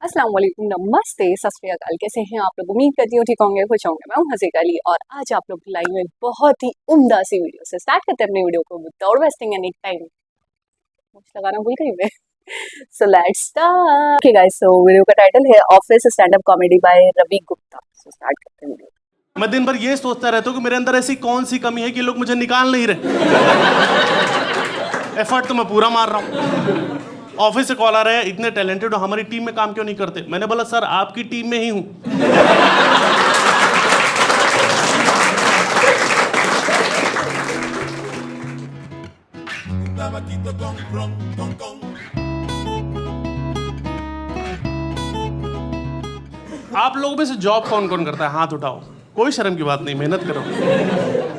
अस्सलाम वालेकुम, नमस्ते, सत श्री अकाल। कैसे हैं आप लोग? उम्मीद करती हूँ ठीक होंगे, खुश होंगे। मैं हूँ हसीका अली और आज आप लोग लाई हूँ एक बहुत ही उम्दा सी वीडियो से। स्टार्ट करते हैं अपनी वीडियो को विदाउट वेस्टिंग एनी टाइम। मुझे लगाना भूल गई मैं। So let's start. Okay guys, so video का टाइटल है office stand up comedy by Ravi Gupta. So start करते हैं वीडियो। मैं दिन भर ये सोचता रहता हूँ कि मेरे अंदर ऐसी कौन सी कमी है कि लोग मुझे निकाल नहीं रहे। एफर्ट तो मैं पूरा मार रहा हूँ। ऑफिस से कॉल आ रहा है, इतने टैलेंटेड हो, हमारी टीम में काम क्यों नहीं करते? मैंने बोला सर आपकी टीम में ही हूँ। आप लोगों में से जॉब कौन कौन करता है? हाथ उठाओ। कोई शर्म की बात नहीं, मेहनत करो।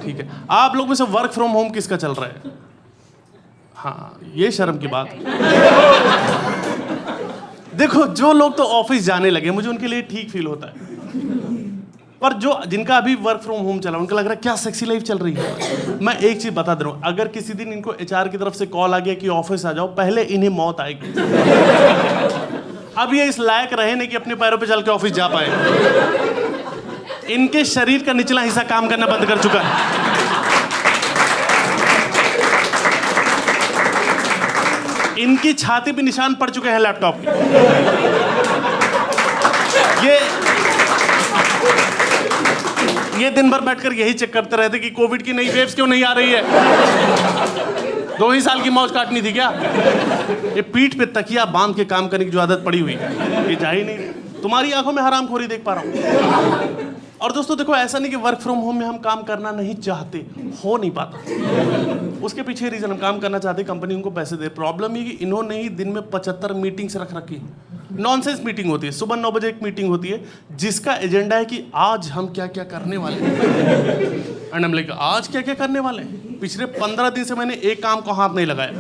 ठीक है, आप लोग में से वर्क फ्रॉम होम किसका चल रहा है? हाँ, ये शर्म की बात। देखो, जो लोग तो ऑफिस जाने लगे मुझे उनके लिए ठीक फील होता है, पर जो जिनका अभी वर्क फ्रॉम होम चला उनका लग रहा है क्या सेक्सी लाइफ चल रही है। मैं एक चीज बता दे रहा हूं, अगर किसी दिन इनको एचआर की तरफ से कॉल आ गया कि ऑफिस आ जाओ, पहले इन्हें मौत आएगी। अब ये इस लायक रहे नहीं कि अपने पैरों पे चल के ऑफिस जा पाए। इनके शरीर का निचला हिस्सा काम करना बंद कर चुका है। इनकी छाती पे निशान पड़ चुके हैं लैपटॉप के। ये दिन भर बैठकर यही चेक करते रहते कि कोविड की नई वेव्स क्यों नहीं आ रही है। 2 ही साल की मौज काटनी थी क्या? ये पीठ पे तकिया बांध के काम करने की जो आदत पड़ी हुई है, ये जा ही नहीं। तुम्हारी आंखों में हरामखोरी देख पा रहा हूं। और दोस्तों देखो, ऐसा नहीं कि वर्क फ्रॉम होम में हम काम करना नहीं चाहते, हो नहीं पाता। उसके पीछे रीजन, हम काम करना चाहते, कंपनी उनको पैसे दे। प्रॉब्लम ये कि इन्होंने ही दिन में 75 मीटिंग्स रख रखी। नॉनसेंस मीटिंग होती है, सुबह 9 बजे एक मीटिंग होती है जिसका एजेंडा है कि आज हम क्या क्या करने वाले हैं। एंड हम लाइक, आज क्या क्या करने वाले हैं? पिछले 15 दिन से मैंने एक काम को हाथ नहीं लगाया।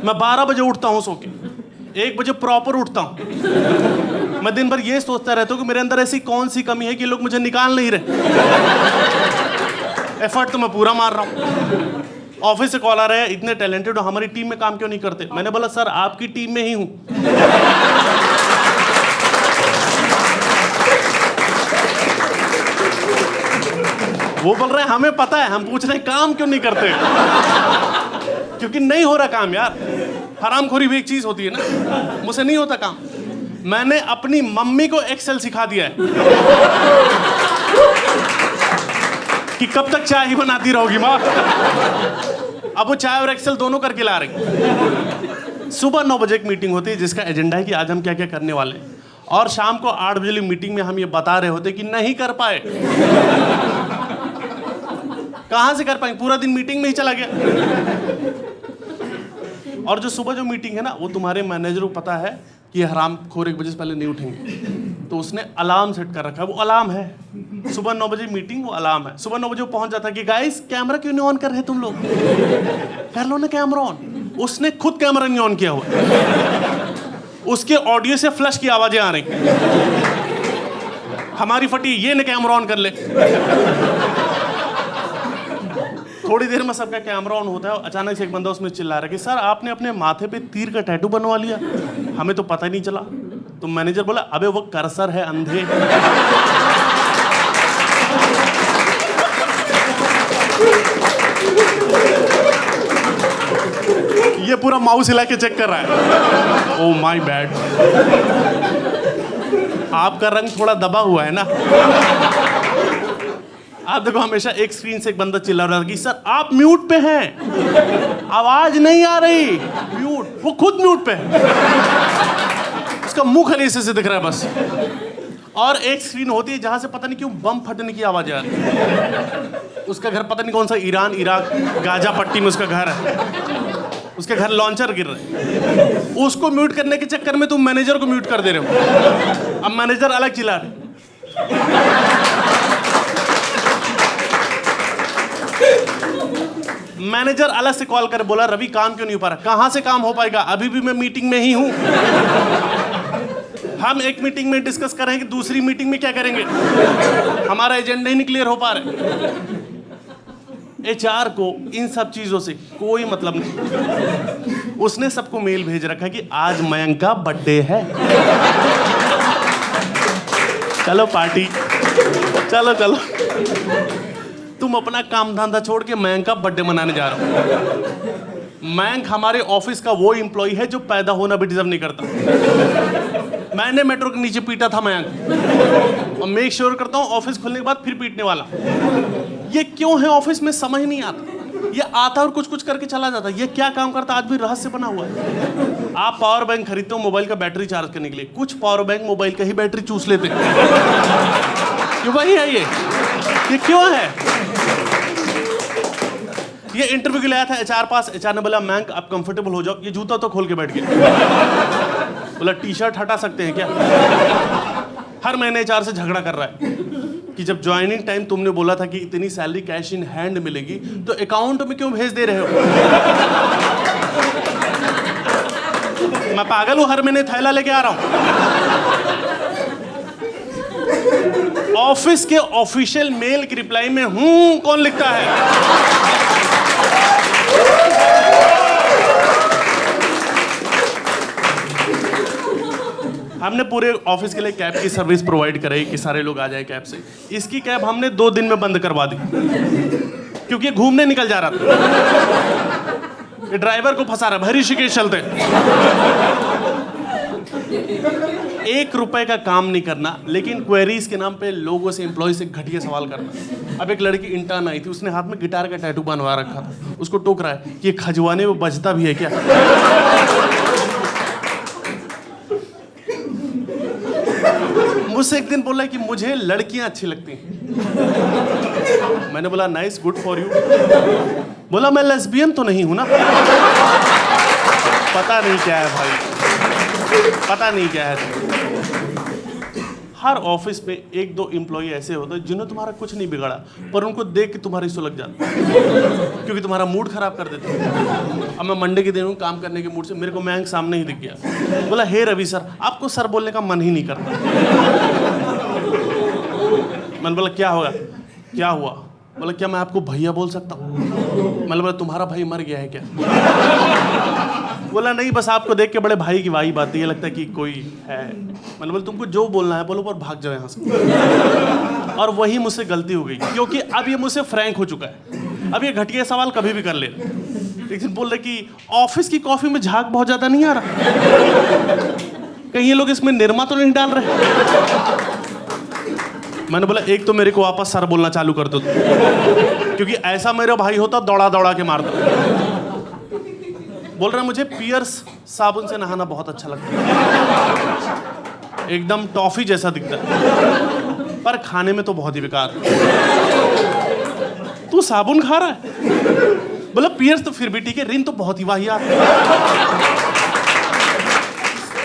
मैं 12 बजे उठता हूँ सो के, 1 बजे प्रॉपर उठता हूँ। मैं दिन भर ये सोचता रहता हूँ कि मेरे अंदर ऐसी कौन सी कमी है कि लोग मुझे निकाल नहीं रहे। एफर्ट तो मैं पूरा मार रहा हूँ। ऑफिस से कॉल आ रहा है, इतने टैलेंटेड हो, हमारी टीम में काम क्यों नहीं करते? मैंने बोला सर आपकी टीम में ही हूँ। वो बोल रहे हैं हमें पता है, हम पूछ रहे हैं काम क्यों नहीं करते? क्योंकि नहीं हो रहा काम यार। हरामखोरी भी एक चीज होती है ना, मुझसे नहीं होता काम। मैंने अपनी मम्मी को एक्सेल सिखा दिया है कि कब तक चाय ही बनाती रहोगी माँ। अब वो चाय और एक्सेल दोनों करके ला रही। सुबह 9 बजे एक मीटिंग होती है जिसका एजेंडा है कि आज हम क्या क्या करने वाले हैं, और शाम को 8 बजे मीटिंग में हम ये बता रहे होते कि नहीं कर पाए। कहां से कर पाएंगे? पूरा दिन मीटिंग में ही चला गया। और जो सुबह जो मीटिंग है ना, वो तुम्हारे मैनेजर को पता है कि हरामखोर 1 बजे से पहले नहीं उठेंगे, तो उसने अलार्म सेट कर रखा है। वो अलार्म है, सुबह 9 बजे मीटिंग, वो अलार्म है। सुबह 9 बजे वो पहुंच जाता है कि गाइस कैमरा क्यों नहीं ऑन कर रहे तुम लोग? कर लो ना कैमरा ऑन। उसने खुद कैमरा नहीं ऑन किया हुआ। उसके ऑडियो से फ्लश की आवाजें आ रही। हमारी फटी, ये ने कैमरा ऑन कर ले। थोड़ी देर में सबका कैमरा ऑन होता है, अचानक से एक बंदा उसमें चिल्ला रहा है कि सर आपने अपने माथे पे तीर का टैटू बनवा लिया, हमें तो पता ही नहीं चला। तो मैनेजर बोला अबे वो कर्सर है अंधे। ये पूरा माउस हिला के चेक कर रहा है। ओह माय बैड, आपका रंग थोड़ा दबा हुआ है ना। आप देखो, हमेशा एक स्क्रीन से एक बंदा चिल्ला रहा था कि सर आप म्यूट पे हैं, आवाज नहीं आ रही। म्यूट, वो खुद म्यूट पे है, उसका मुंह खाली ऐसे से दिख रहा है बस। और एक स्क्रीन होती है जहां से पता नहीं क्यों बम फटने की आवाज आ रही है। उसका घर पता नहीं कौन सा ईरान, इराक, गाजा पट्टी में उसका घर है। उसके घर लॉन्चर गिर रहे हैं। उसको म्यूट करने के चक्कर में तुम मैनेजर को म्यूट कर दे रहे हो। अब मैनेजर अलग चिल्ला रहे। मैनेजर अलग से कॉल कर बोला रवि काम क्यों नहीं हो पा रहा? कहां से काम हो पाएगा, अभी भी मैं मीटिंग में ही हूं। हम एक मीटिंग में डिस्कस कर रहे हैं कि दूसरी मीटिंग में क्या करेंगे। हमारा एजेंडा ही नहीं क्लियर हो पा रहा है। एचआर को इन सब चीजों से कोई मतलब नहीं। उसने सबको मेल भेज रखा है कि आज मयंक का बर्थडे है, चलो पार्टी, चलो चलो। तुम अपना काम धंधा छोड़ के मयंक का बर्थडे मनाने जा रहे हो। मयंक हमारे ऑफिस का वो एम्प्लॉय है जो पैदा होना भी डिजर्व नहीं करता। मैंने मेट्रो के नीचे पीटा था मयंक, और मेक श्योर करता हूँ ऑफिस खुलने के बाद फिर पीटने वाला। ये क्यों है ऑफिस में समझ नहीं आता। ये आता और कुछ कुछ करके चला जाता। ये क्या काम करता आज भी रहस्य बना हुआ है। आप पावर बैंक खरीदते हो मोबाइल का बैटरी चार्ज करने के लिए, कुछ पावर बैंक मोबाइल का ही बैटरी चूस लेते हैं। ये वही है ये क्यों है। ये इंटरव्यू के लिए आया था एचआर पास। एचआर ने बोला मयंक आप कंफर्टेबल हो जाओ, ये जूता तो खोल के बैठ गया। बोला टी शर्ट हटा सकते हैं क्या। हर महीने एचआर से झगड़ा कर रहा है कि जब ज्वाइनिंग टाइम तुमने बोला था कि इतनी सैलरी कैश इन हैंड मिलेगी तो अकाउंट में क्यों भेज दे रहे हो। मैं पागल हूं, हर महीने थैला लेके आ रहा हूं। ऑफिस के ऑफिशियल मेल की रिप्लाई में हूं कौन लिखता है। हमने पूरे ऑफिस के लिए कैब की सर्विस प्रोवाइड कराई कि सारे लोग आ जाए कैब से। इसकी कैब हमने 2 दिन में बंद करवा दी क्योंकि ये घूमने निकल जा रहा था। ये ड्राइवर को फंसा रहा है, भाई ऋषिकेश चलते। 1 रुपए का काम नहीं करना, लेकिन क्वेरीज के नाम पे लोगों से, एम्प्लॉय से घटिया सवाल करना। अब एक लड़की इंटर्न आई थी, उसने हाथ में गिटार का टैटू बनवा रखा था। उसको टोक रहा है कि ये खजवाने में बजता भी है क्या। मुझसे एक दिन बोला कि मुझे लड़कियां अच्छी लगती हैं। मैंने बोला नाइस, गुड फॉर यू। बोला मैं लेस्बियन तो नहीं हूं ना। पता नहीं क्या है भाई, पता नहीं क्या है। हर ऑफिस में 1-2 एम्प्लॉय ऐसे होते हैं जिन्हें तुम्हारा कुछ नहीं बिगाड़ा, पर उनको देख के तुम्हारी सुलग जाती है क्योंकि तुम्हारा मूड खराब कर देते हैं। अब मैं मंडे के दिन हूँ काम करने के मूड से, मेरे को मयंक सामने ही दिख गया। बोला हे रवि सर, आपको सर बोलने का मन ही नहीं करता। मैंने बोला क्या होगा, क्या हुआ। बोला क्या मैं आपको भैया बोल सकता हूँ। मैंने बोला तुम्हारा भाई मर गया है क्या। बोला नहीं, बस आपको देख के बड़े भाई की वाइब आती है, लगता है कि कोई है। मैंने बोला तुमको जो बोलना है बोलो, पर भाग जाओ यहाँ से। और वही मुझसे गलती हो गई क्योंकि अब ये मुझसे फ्रैंक हो चुका है। अब ये घटिया सवाल कभी भी कर ले। एक दिन बोल रहे कि ऑफिस की कॉफी में झाग बहुत ज्यादा नहीं आ रहा, कहीं ये लोग इसमें निरमा तो नहीं डाल रहे। मैंने बोला एक तो मेरे को वापस सर बोलना चालू कर दो, क्योंकि ऐसा मेरा भाई होता दौड़ा दौड़ा के मारता। बोल रहा मुझे पियर्स साबुन से नहाना बहुत अच्छा लगता है, एकदम टॉफी जैसा दिखता है, पर खाने में तो बहुत ही बेकार। तू साबुन खा रहा है। बोला पियर्स तो फिर भी ठीक है, रिन तो बहुत ही वाहियात है।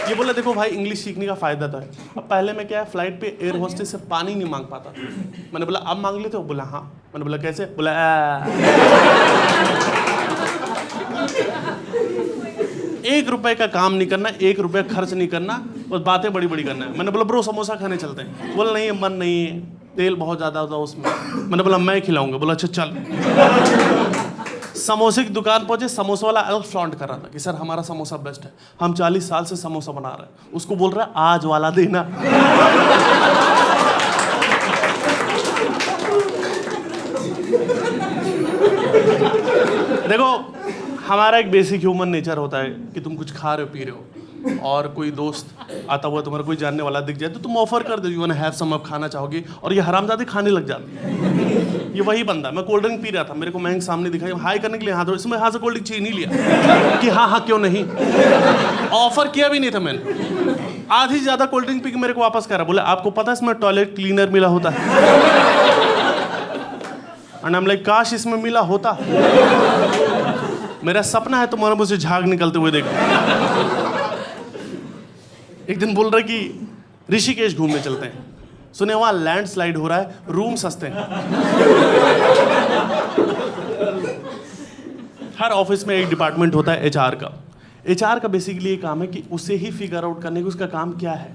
ये बोला देखो भाई इंग्लिश सीखने का फायदा था। अब पहले मैं क्या है, फ्लाइट पे एयर होस्टेस से पानी नहीं मांग पाता। मैंने बोला अब मांग लेते हो। बोला हाँ। मैंने बोला कैसे। बोला 1 रुपए का काम नहीं करना, 1 रुपया खर्च नहीं करना, बस बातें बड़ी बड़ी करना है। मैंने बोला ब्रो समोसा खाने चलते हैं। बोला नहीं मन नहीं है, तेल बहुत ज़्यादा होता उसमें। मैंने बोला मैं खिलाऊंगा। बोला अच्छा चल। समोसे की दुकान पहुंचे, समोसा वाला अलग फ्लॉन्ट कर रहा था कि सर हमारा समोसा बेस्ट है, हम 40 साल से समोसा बना रहे हैं। उसको बोल रहा है आज वाला देना। देखो हमारा एक बेसिक ह्यूमन नेचर होता है कि तुम कुछ खा रहे हो पी रहे हो और कोई दोस्त आता हुआ तुम्हारा कोई जानने वाला दिख जाए तो तुम ऑफर कर दो यू वांट हैव सम, आप खाना चाहोगे, और ये हरामजादे खाने लग जाते हैं। ये वही बंदा, मैं कोल्ड ड्रिंक पी रहा था, मेरे को मयंक सामने दिखाई, हाई करने के लिए हाथ, इसमें हाथ से कोल्ड ड्रिंक चाहिए नहीं लिया कि हाँ हाँ क्यों नहीं, ऑफर किया भी नहीं था मैंने। आधी से ज्यादा कोल्ड ड्रिंक पी के मेरे को वापस करा, बोले आपको पता है इसमें टॉयलेट क्लीनर मिला होता है। एंड आई एम लाइक काश इसमें मिला होता। मेरा सपना है तुम्हारे मुझसे झाग निकलते हुए देखो। एक दिन बोल रहे कि ऋषिकेश घूमने चलते हैं, सुने वहां लैंडस्लाइड हो रहा है, रूम सस्ते हैं। हर ऑफिस में एक डिपार्टमेंट होता है एचआर का। एचआर का बेसिकली ये काम है कि उसे ही फिगर आउट करने की उसका काम क्या है।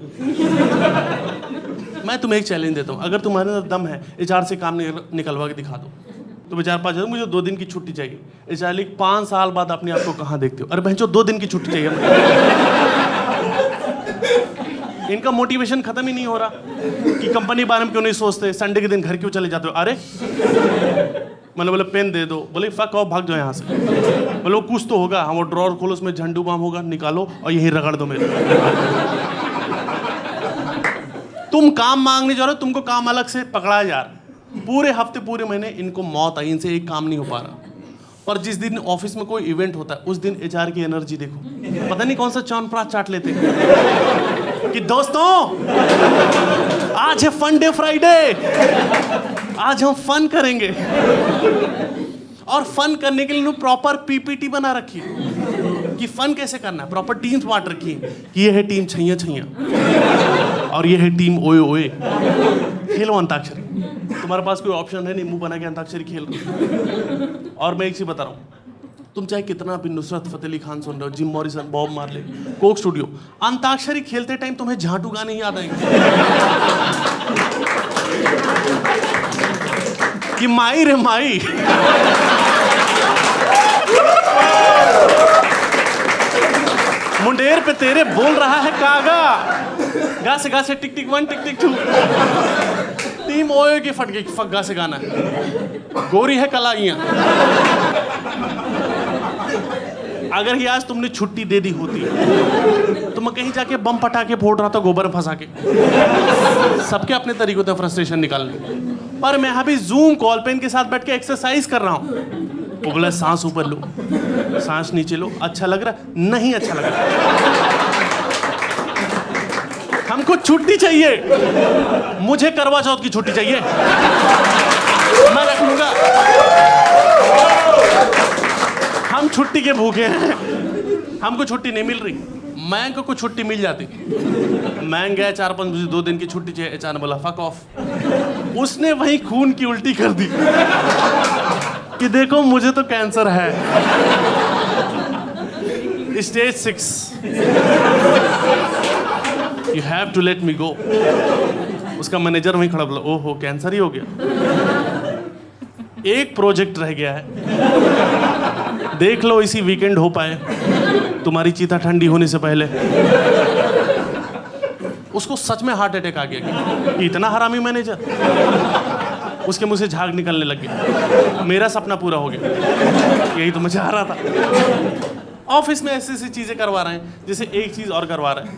मैं तुम्हें एक चैलेंज देता हूं, अगर तुम्हारे अंदर दम है एचआर से काम निकलवा के दिखा दो। तो मैं 4-5 दिन, मुझे 2 दिन की छुट्टी चाहिए। एचआर लिख 5 साल बाद अपने आप को कहाँ देखते हो? अरे बहनचोद 2 दिन की छुट्टी चाहिए मुझे। इनका मोटिवेशन खत्म ही नहीं हो रहा कि कंपनी बारे में क्यों नहीं सोचते, संडे के दिन घर क्यों चले जाते हो? अरे मतलब बोले पेन दे दो, बोले फक आओ भाग जाओ यहाँ से। बोलो कुछ तो होगा, हाँ वो ड्रॉर खोलो उसमें झंडू बाम होगा, निकालो और यही रगड़ दो मेरे। तुम काम मांगने जा रहे हो, तुमको काम अलग से पकड़ा जा रहा। पूरे हफ्ते पूरे महीने इनको मौत आई, इनसे एक काम नहीं हो पा रहा। पर जिस दिन ऑफिस में कोई इवेंट होता है उस दिन एचआर की एनर्जी देखो, पता नहीं कौन सा च्यवनप्राश चाट लेते कि दोस्तों आज है फन डे फ्राइडे, आज हम फन करेंगे। और फन करने के लिए इन्होंने प्रॉपर पीपीटी बना रखी है कि फन कैसे करना है। प्रॉपर टीम्स बांट रखी है कि ये है टीम छैया छैया और ये है टीम ओए ओए। खेलो अंताक्षरी, तुम्हारे पास कोई ऑप्शन है नहीं, मुंह बना के अंताक्षरी खेल रहे। और मैं एक चीज बता रहा हूँ, तुम चाहे कितना भी नुसरत फतेह अली खान सुन रहे हो, Jim Morrison, Bob Marley, Coke Studio, Antakshari खेलते टाइम तुम्हें झांटू गाने ही याद आएंगे कि माई रे माई। मुंडेर पे तेरे बोल रहा है कागा, गा से टिक टिक 1 टिक टिक 2। टीम ओए की फट गई, फग्गा से गाना है, गोरी है कलाइयां। अगर ही आज तुमने छुट्टी दे दी होती तो मैं कहीं जाके बम पटाके फोड़ रहा था, गोबर में फंसा के। सबके अपने तरीकों से फ्रस्ट्रेशन निकालने, पर मैं अभी जूम कॉल पे इनके साथ बैठ के एक्सरसाइज कर रहा हूँ। वो बोला सांस ऊपर लो, सांस नीचे लो, अच्छा लग रहा? नहीं अच्छा लग रहा। हमको छुट्टी चाहिए, मुझे करवा चौथ की छुट्टी चाहिए, मैं रख लूंगा। हम छुट्टी के भूखे हैं, हमको छुट्टी नहीं मिल रही। मैं को छुट्टी मिल जाती, मैं गया 4-5 बजे, 2 दिन की छुट्टी चाहिए। अचानक बोला फक ऑफ। उसने वही खून की उल्टी कर दी कि देखो मुझे तो कैंसर है, stage 6, you have to let me go. उसका मैनेजर वहीं खड़ा बोला ओहो कैंसर ही हो गया, एक प्रोजेक्ट रह गया है, देख लो इसी वीकेंड हो पाए, तुम्हारी चीता ठंडी होने से पहले। उसको सच में हार्ट अटैक आ गया कि इतना हरामी मैनेजर। उसके मुंह से झाग निकलने लग गया। मेरा सपना पूरा हो गया, यही तो मैं चाह रहा था। ऑफिस में ऐसी ऐसी चीजें करवा रहे हैं, जैसे एक चीज और करवा रहे हैं,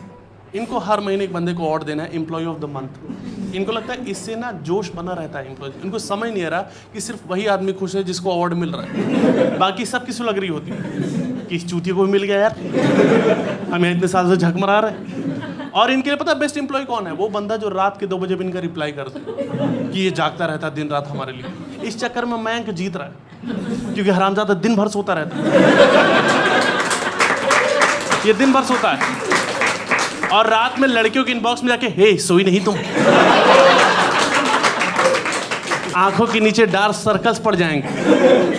इनको हर महीने एक बंदे को अवार्ड देना है, एम्प्लॉय ऑफ द मंथ। इनको लगता है इससे ना जोश बना रहता है एम्प्लॉय। इनको समझ नहीं आ रहा कि सिर्फ वही आदमी खुश है जिसको अवार्ड मिल रहा है, बाकी सब किसी लग रही होती है कि इस चूतिए को भी मिल गया यार, हमें इतने साल से झक मरा रहे। और इनके लिए पता है बेस्ट एम्प्लॉय कौन है? वो बंदा जो रात के 2 बजे भी इनका रिप्लाई कर दे कि ये जागता रहता है दिन रात हमारे लिए। इस चक्कर में मयंक जीत रहा है, क्योंकि हरामजादा दिन भर सोता रहता है। ये दिन भर सोता है और रात में लड़कियों के इनबॉक्स में जाके हे सोई नहीं तुम, आंखों के नीचे डार्क सर्कल्स पड़ जाएंगे।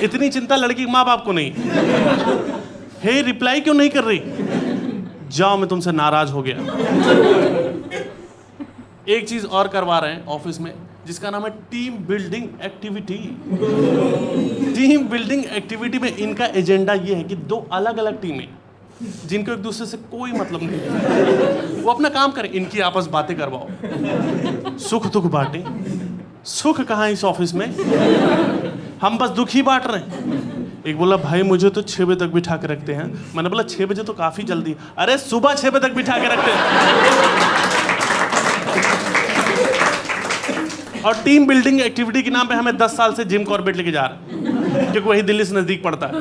इतनी चिंता लड़की के माँ बाप को नहीं। हे रिप्लाई क्यों नहीं कर रही? जाओ मैं तुमसे नाराज हो गया। एक चीज और करवा रहे हैं ऑफिस में, जिसका नाम है team building activity. Team building activity में इनका एजेंडा ये है कि 2 अलग अलग टीमें जिनको एक दूसरे से कोई मतलब नहीं, वो अपना काम करें, इनकी आपस बातें करवाओ, सुख दुख बांटें। सुख कहाँ इस ऑफिस में, हम बस दुख ही बांट रहे हैं। एक बोला भाई मुझे तो 6 बजे तक बिठा के रखते हैं। मैंने बोला 6 बजे तो काफी जल्दी। अरे सुबह 6 बजे तक बिठा के रखते हैं। और टीम बिल्डिंग एक्टिविटी के नाम पे हमें 10 साल से जिम कॉर्बेट लेके जा रहे हैं, क्योंकि वही दिल्ली से नजदीक पड़ता है।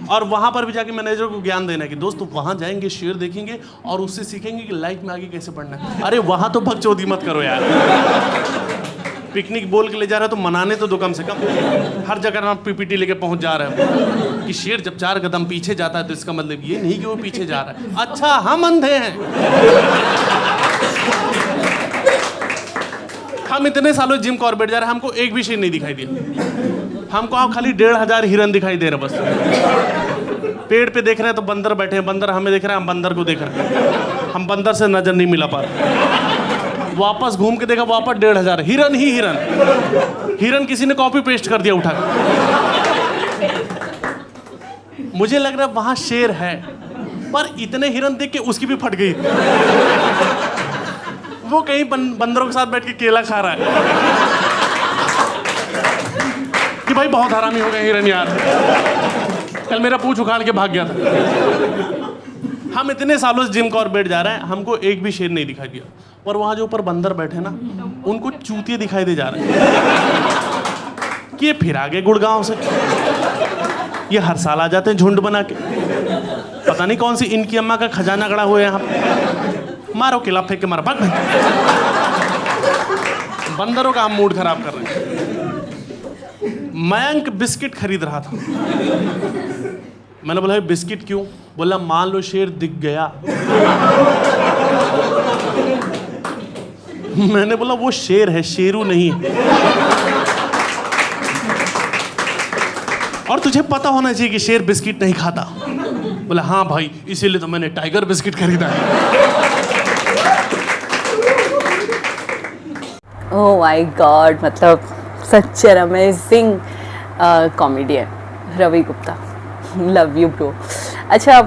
और वहां पर भी जाके मैनेजर को ज्ञान देना है कि दोस्त वहां जाएंगे, शेर देखेंगे और उससे सीखेंगे कि लाइफ में आगे कैसे बढ़ना है। अरे वहां तो भगचोदी मत करो यार। पिकनिक बोल के ले जा रहे हो तो मनाने तो दो कम से कम। हर जगह आप पीपीटी लेके पहुंच जा रहे हो कि शेर जब 4 कदम पीछे जाता है तो इसका मतलब ये नहीं कि वो पीछे जा रहा है। अच्छा हम अंधे हैं, हम इतने सालों जिम कॉर्बेट जा रहे हैं, हमको एक भी शेर नहीं दिखाई दिया। हमको आप खाली 1,500 हिरन दिखाई दे रहे बस। पेड़ पे देख रहे हैं तो बंदर बैठे हैं, बंदर हमें देख रहे हैं, हम बंदर को देख रहे हैं। हम बंदर से नजर नहीं मिला पा रहे। वापस घूम के देखा, वापस 1,500 हिरन ही हिरन। हिरन किसी ने कॉपी पेस्ट कर दिया उठा के। मुझे लग रहा है वहां शेर है, पर इतने हिरन देख के उसकी भी फट गई। वो कहीं बंदरों के साथ बैठ के केला खा रहा है कि भाई बहुत हरामी हो गए हिरन यार, कल मेरा पूंछ उखाड़ के भाग गया था। हम इतने सालों से जिम कॉर्बेट जा रहे हैं, हमको एक भी शेर नहीं दिखाई दिया, पर वहां जो ऊपर बंदर बैठे ना, उनको चूतिए दिखाई दे जा रहे हैं कि ये फिर आगे गुड़गांव से, ये हर साल आ जाते हैं झुंड बना के। पता नहीं कौन सी इनकी अम्मा का खजाना गड़ा हुआ है यहाँ पे। मारो किला फेंक के मारो, भाग। बंदरों का हम मूड खराब कर रहे हैं। मयंक बिस्किट खरीद रहा था, मैंने बोला बिस्किट क्यों? बोला मान लो शेर दिख गया। मैंने बोला वो शेर है, शेरू नहीं है। और तुझे पता होना चाहिए कि शेर बिस्किट नहीं खाता। बोला हाँ भाई, इसीलिए तो मैंने टाइगर बिस्किट खरीदा है। ओह माय गॉड, मतलब such an amazing comedian Ravi Gupta, love you bro. अच्छा,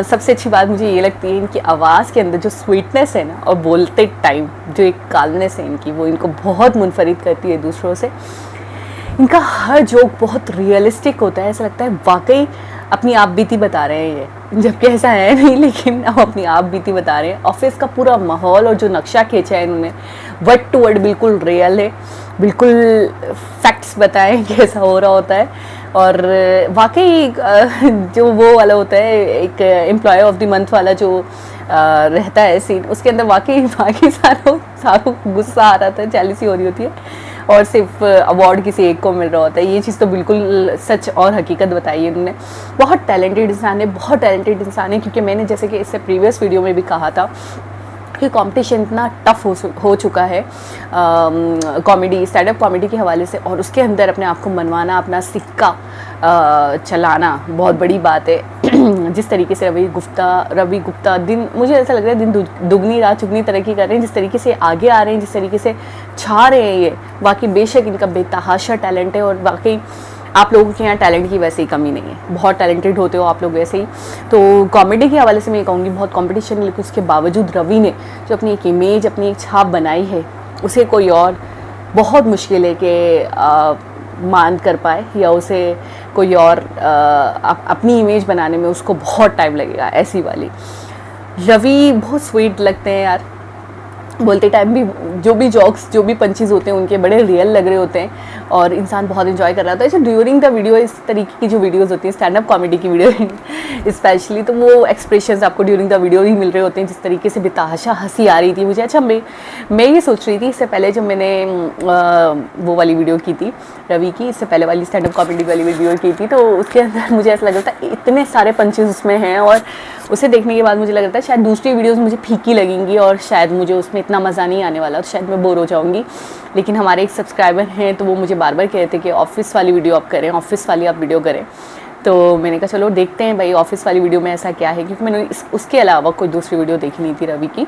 सबसे अच्छी बात मुझे ये लगती है इनकी आवाज़ के अंदर जो स्वीटनेस है ना, और बोलते टाइम जो एक काल्मनेस है इनकी, वो इनको बहुत मुनफरिद करती है दूसरों से। इनका हर जोक बहुत रियलिस्टिक होता है, ऐसा लगता है वाकई अपनी आप बीती बता रहे हैं ये, जबकि ऐसा है नहीं, लेकिन अब अपनी आप बीती बता रहे हैं। ऑफिस का पूरा माहौल और जो नक्शा खींचा है इन्होंने, वर्ड टू वर्ड बिल्कुल रियल है, बिल्कुल फैक्ट्स बताएं कैसा हो रहा होता है। और वाकई जो वो वाला होता है, एक एम्प्लॉय ऑफ द मंथ वाला जो रहता है सीन, उसके अंदर वाकई बाकी सारों गुस्सा आ रहा था, जेलसी हो रही होती है, और सिर्फ अवार्ड किसी एक को मिल रहा होता है। ये चीज़ तो बिल्कुल सच और हकीकत बताई है इन्होंने। बहुत टैलेंटेड इंसान है, बहुत टैलेंटेड इंसान है, क्योंकि मैंने जैसे कि इससे प्रीवियस वीडियो में भी कहा था कि कंपटीशन इतना टफ हो चुका है कॉमेडी, स्टैंड अप कॉमेडी के हवाले से, और उसके अंदर अपने आप को मनवाना, अपना सिक्का चलाना बहुत बड़ी बात है। जिस तरीके से रवि गुप्ता दिन, मुझे ऐसा लग रहा है दिन दुगनी रात चुगनी तरक्की कर रहे हैं, जिस तरीके से आगे आ रहे हैं, जिस तरीके से छा रहे हैं ये, वाकई बेशक इनका बेतहाशा टैलेंट है। और वाकई आप लोगों के यहाँ टैलेंट की वैसे ही कमी नहीं है, बहुत टैलेंटेड होते हो आप लोग वैसे ही। तो कॉमेडी के हवाले से मैं ये कहूँगी बहुत कंपटीशन, लेकिन उसके बावजूद रवि ने जो अपनी एक इमेज, अपनी एक छाप बनाई है, उसे कोई और बहुत मुश्किल है कि मान कर पाए, या उसे कोई और अपनी इमेज बनाने में उसको बहुत टाइम लगेगा। ऐसी वाली रवि बहुत स्वीट लगते हैं यार, बोलते टाइम भी जो भी जॉक्स, जो भी पंचेस होते हैं उनके बड़े रियल लग रहे होते हैं, और इंसान बहुत एंजॉय कर रहा था। ऐसे ड्यूरिंग द वीडियो इस तरीके की जो वीडियोस होती हैं, स्टैंड अप कॉमेडी की वीडियो स्पेशली, तो वो एक्सप्रेशंस आपको ड्यूरिंग द वीडियो ही मिल रहे होते हैं, जिस तरीके से बेतहाशा हंसी आ रही थी मुझे। अच्छा, मैं ये सोच रही थी इससे पहले जब मैंने वो वाली वीडियो की थी रवि की, इससे पहले वाली स्टैंड अप कॉमेडी वाली वीडियो की थी, तो उसके अंदर मुझे ऐसा लग रहा था इतने सारे पंचेस उसमें हैं, और उसे देखने के बाद मुझे लग रहा था शायद दूसरी वीडियोस मुझे फीकी लगेंगी, और शायद मुझे उसमें इतना मज़ा नहीं आने वाला, तो शायद मैं बोर हो जाऊँगी। लेकिन हमारे एक सब्सक्राइबर हैं, तो वो मुझे बार बार कह रहे थे कि ऑफिस वाली वीडियो आप करें, ऑफिस वाली आप वीडियो करें। तो मैंने कहा चलो देखते हैं भाई ऑफिस वाली वीडियो में ऐसा क्या है, क्योंकि मैंने उसके अलावा कोई दूसरी वीडियो देखी नहीं थी रवि की।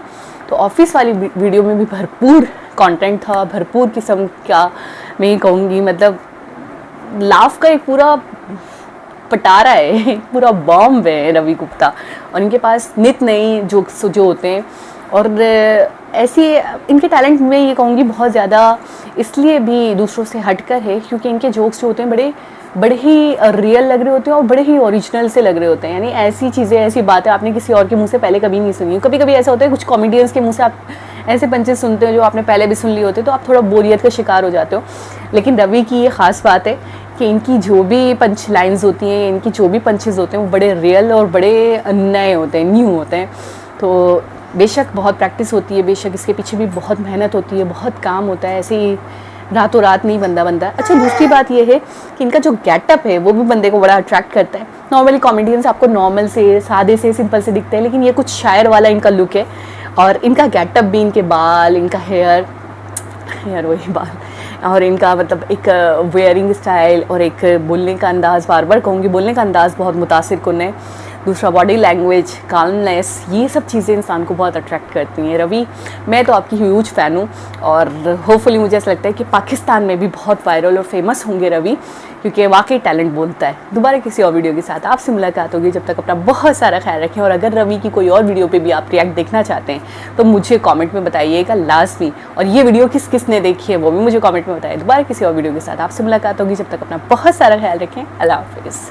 तो ऑफिस वाली वीडियो में भी भरपूर कंटेंट था, भरपूर किस्म का, मैं ये कहूँगी मतलब लाफ का एक पूरा पटारा है, एक पूरा बॉम्ब है रवि गुप्ता, और इनके पास नित नई जोक्स जो होते हैं, और ऐसी इनके टैलेंट में ये कहूँगी बहुत ज़्यादा इसलिए भी दूसरों से हटकर है, क्योंकि इनके जोक्स जो होते हैं बड़े ही रियल लग रहे होते हैं, और बड़े ही ओरिजिनल से लग रहे होते हैं। यानी ऐसी चीज़ें, ऐसी बातें आपने किसी और के मुंह से पहले कभी नहीं सुनी। कभी कभी ऐसा होता है कुछ कॉमेडियंस के मुंह से आप ऐसे पंचेस सुनते हो जो आपने पहले भी सुन लिए होते, तो आप थोड़ा बोरियत का शिकार हो जाते हो। लेकिन रवि की ये ख़ास बात है कि इनकी जो भी पंच लाइन्स होती हैं, इनकी जो भी पंचेस होते हैं, वो बड़े रियल और बड़े नए होते हैं, न्यू होते हैं। तो बेशक बहुत प्रैक्टिस होती है, बेशक इसके पीछे भी बहुत मेहनत होती है, बहुत काम होता है, ऐसे ही रातों रात नहीं बनता। अच्छा, दूसरी बात यह है कि इनका जो गेटअप है वो भी बंदे को बड़ा अट्रैक्ट करता है। नॉर्मली कॉमेडियंस आपको नॉर्मल से, सादे से, सिंपल से दिखते हैं, लेकिन ये कुछ शायर वाला इनका लुक है, और इनका गेटअप भी, इनके बाल, इनका हेयर वही बाल, और इनका मतलब एक वेयरिंग स्टाइल और एक बोलने का अंदाज़, बार बार कहूँगी बोलने का अंदाज़ बहुत मुतासिर कुन है। दूसरा बॉडी लैंग्वेज, काल्मनेस, ये सब चीज़ें इंसान को बहुत अट्रैक्ट करती हैं। रवि, मैं तो आपकी ह्यूज फ़ैन हूँ और होपफुली मुझे ऐसा लगता है कि पाकिस्तान में भी बहुत वायरल और फेमस होंगे रवि, क्योंकि वाकई टैलेंट बोलता है। दोबारा किसी और वीडियो के साथ आपसे मुलाकात होगी, जब तक अपना बहुत सारा ख्याल रखें। और अगर रवि की कोई और वीडियो पे भी आप रिएक्ट देखना चाहते हैं तो मुझे कमेंट में बताइएगा लाजमी, और ये वीडियो किस किस ने देखी है वो भी मुझे कमेंट में बताइए। दोबारा किसी और वीडियो के साथ आपसे मुलाकात होगी, जब तक अपना बहुत सारा ख्याल रखें। अल्लाह हाफिज़।